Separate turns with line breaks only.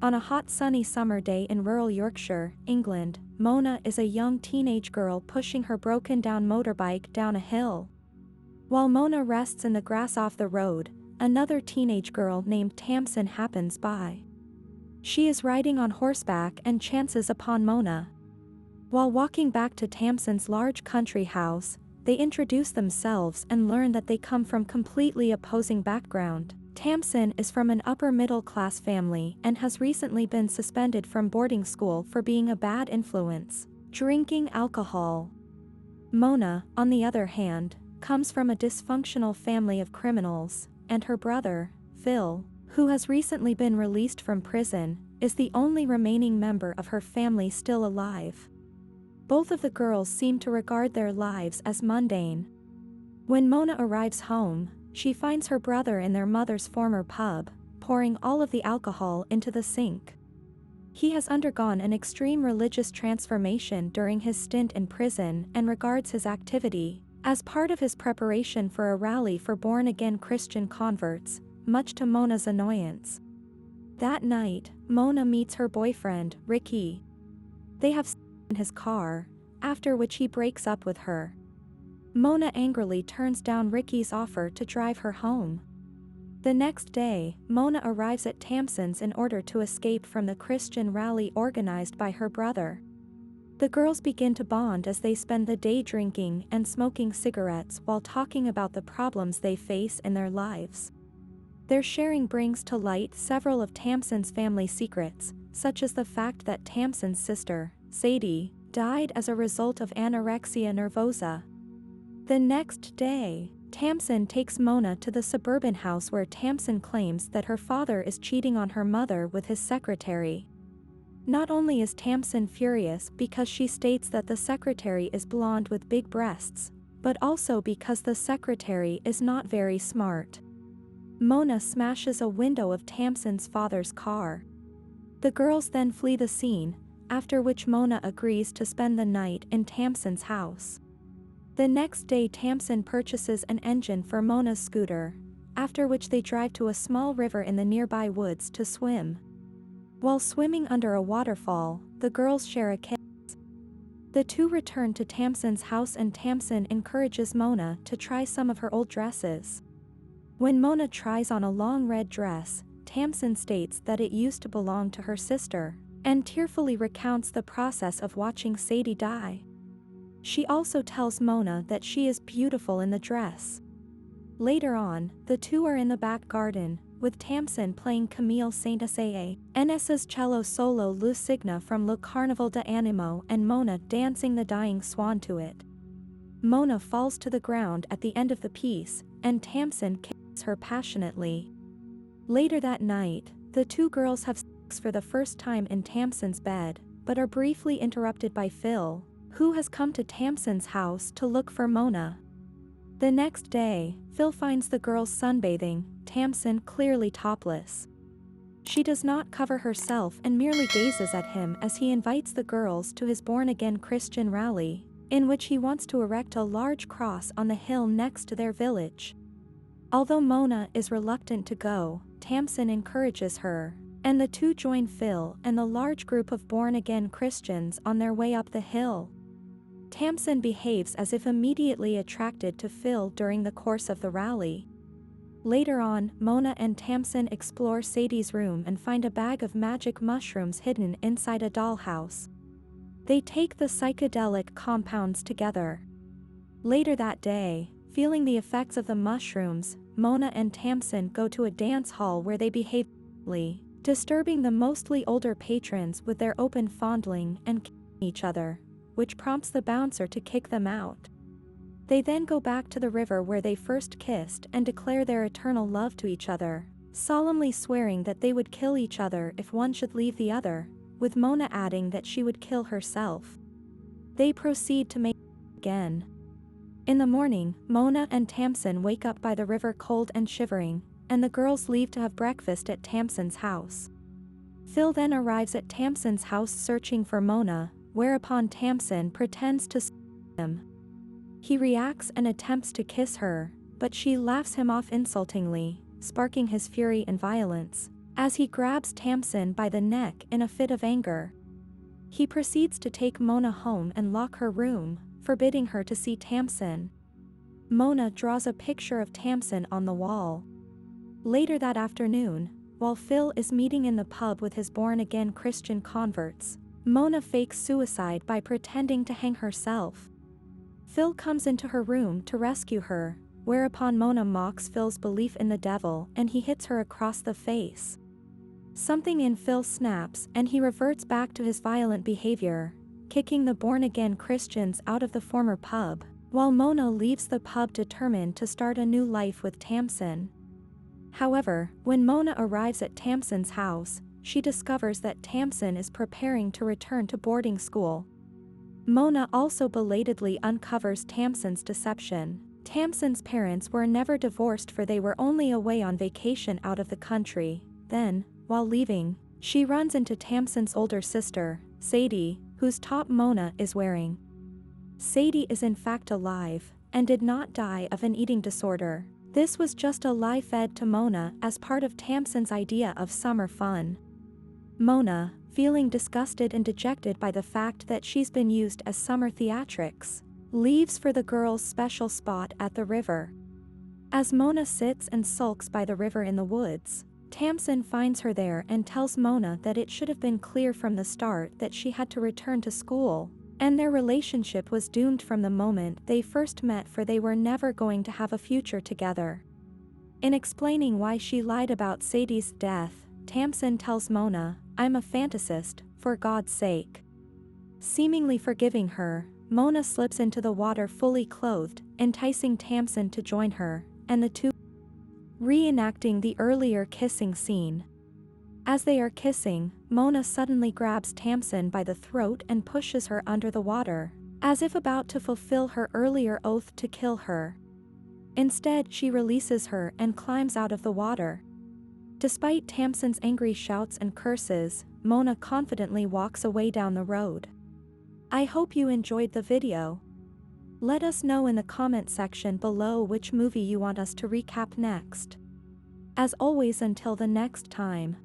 On a hot sunny summer day in rural Yorkshire, England, Mona is a young teenage girl pushing her broken-down motorbike down a hill. While Mona rests in the grass off the road, another teenage girl named Tamsin happens by. She is riding on horseback and chances upon Mona. While walking back to Tamsin's large country house, they introduce themselves and learn that they come from completely opposing background. Tamsin is from an upper-middle-class family and has recently been suspended from boarding school for being a bad influence, drinking alcohol. Mona, on the other hand, comes from a dysfunctional family of criminals, and her brother, Phil, who has recently been released from prison, is the only remaining member of her family still alive. Both of the girls seem to regard their lives as mundane. When Mona arrives home, she finds her brother in their mother's former pub, pouring all of the alcohol into the sink. He has undergone an extreme religious transformation during his stint in prison and regards his activity as part of his preparation for a rally for born-again Christian converts, much to Mona's annoyance. That night, Mona meets her boyfriend, Ricky. They have sex in his car, after which he breaks up with her. Mona angrily turns down Ricky's offer to drive her home. The next day, Mona arrives at Tamsin's in order to escape from the Christian rally organized by her brother. The girls begin to bond as they spend the day drinking and smoking cigarettes while talking about the problems they face in their lives. Their sharing brings to light several of Tamsin's family secrets, such as the fact that Tamsin's sister, Sadie, died as a result of anorexia nervosa. The next day, Tamsin takes Mona to the suburban house where Tamsin claims that her father is cheating on her mother with his secretary. Not only is Tamsin furious because she states that the secretary is blonde with big breasts, but also because the secretary is not very smart. Mona smashes a window of Tamsin's father's car. The girls then flee the scene, after which Mona agrees to spend the night in Tamsin's house. The next day Tamsin purchases an engine for Mona's scooter, after which they drive to a small river in the nearby woods to swim. While swimming under a waterfall, the girls share a kiss. The two return to Tamsin's house and Tamsin encourages Mona to try some of her old dresses. When Mona tries on a long red dress, Tamsin states that it used to belong to her sister, and tearfully recounts the process of watching Sadie die. She also tells Mona that she is beautiful in the dress. Later on, the two are in the back garden, with Tamsin playing Camille Saint-Saëns' cello solo Le Signa from Le Carnaval de Animo and Mona dancing the Dying Swan to it. Mona falls to the ground at the end of the piece, and Tamsin kisses her passionately. Later that night, the two girls have sex for the first time in Tamsin's bed, but are briefly interrupted by Phil, who has come to Tamsin's house to look for Mona. The next day, Phil finds the girls sunbathing, Tamsin clearly topless. She does not cover herself and merely gazes at him as he invites the girls to his born-again Christian rally, in which he wants to erect a large cross on the hill next to their village. Although Mona is reluctant to go, Tamsin encourages her, and the two join Phil and the large group of born-again Christians on their way up the hill. Tamsin behaves as if immediately attracted to Phil during the course of the rally. Later on, Mona and Tamsin explore Sadie's room and find a bag of magic mushrooms hidden inside a dollhouse. They take the psychedelic compounds together. Later that day, feeling the effects of the mushrooms, Mona and Tamsin go to a dance hall where they behave badly, disturbing the mostly older patrons with their open fondling and kissing each other, which prompts the bouncer to kick them out. They then go back to the river where they first kissed and declare their eternal love to each other, solemnly swearing that they would kill each other if one should leave the other, with Mona adding that she would kill herself. They proceed to make again. In the morning, Mona and Tamsin wake up by the river cold and shivering, and the girls leave to have breakfast at Tamsin's house. Phil then arrives at Tamsin's house searching for Mona, whereupon Tamsin pretends to see him. He reacts and attempts to kiss her, but she laughs him off insultingly, sparking his fury and violence, as he grabs Tamsin by the neck in a fit of anger. He proceeds to take Mona home and lock her room, forbidding her to see Tamsin. Mona draws a picture of Tamsin on the wall. Later that afternoon, while Phil is meeting in the pub with his born-again Christian converts, Mona fakes suicide by pretending to hang herself. Phil comes into her room to rescue her, whereupon Mona mocks Phil's belief in the devil and he hits her across the face. Something in Phil snaps and he reverts back to his violent behavior, kicking the born-again Christians out of the former pub, while Mona leaves the pub determined to start a new life with Tamsin. However, when Mona arrives at Tamsin's house, she discovers that Tamsin is preparing to return to boarding school. Mona also belatedly uncovers Tamsin's deception. Tamsin's parents were never divorced, for they were only away on vacation out of the country. Then, while leaving, she runs into Tamsin's older sister, Sadie, whose top Mona is wearing. Sadie is in fact alive, and did not die of an eating disorder. This was just a lie fed to Mona as part of Tamsin's idea of summer fun. Mona, feeling disgusted and dejected by the fact that she's been used as summer theatrics, leaves for the girls' special spot at the river. As Mona sits and sulks by the river in the woods, Tamsin finds her there and tells Mona that it should have been clear from the start that she had to return to school, and their relationship was doomed from the moment they first met, for they were never going to have a future together. In explaining why she lied about Sadie's death, Tamsin tells Mona, "I'm a fantasist, for God's sake." Seemingly forgiving her, Mona slips into the water fully clothed, enticing Tamsin to join her, and the two reenacting the earlier kissing scene. As they are kissing, Mona suddenly grabs Tamsin by the throat and pushes her under the water, as if about to fulfill her earlier oath to kill her. Instead, she releases her and climbs out of the water. Despite Tamsin's angry shouts and curses, Mona confidently walks away down the road. I hope you enjoyed the video. Let us know in the comment section below which movie you want us to recap next. As always, until the next time.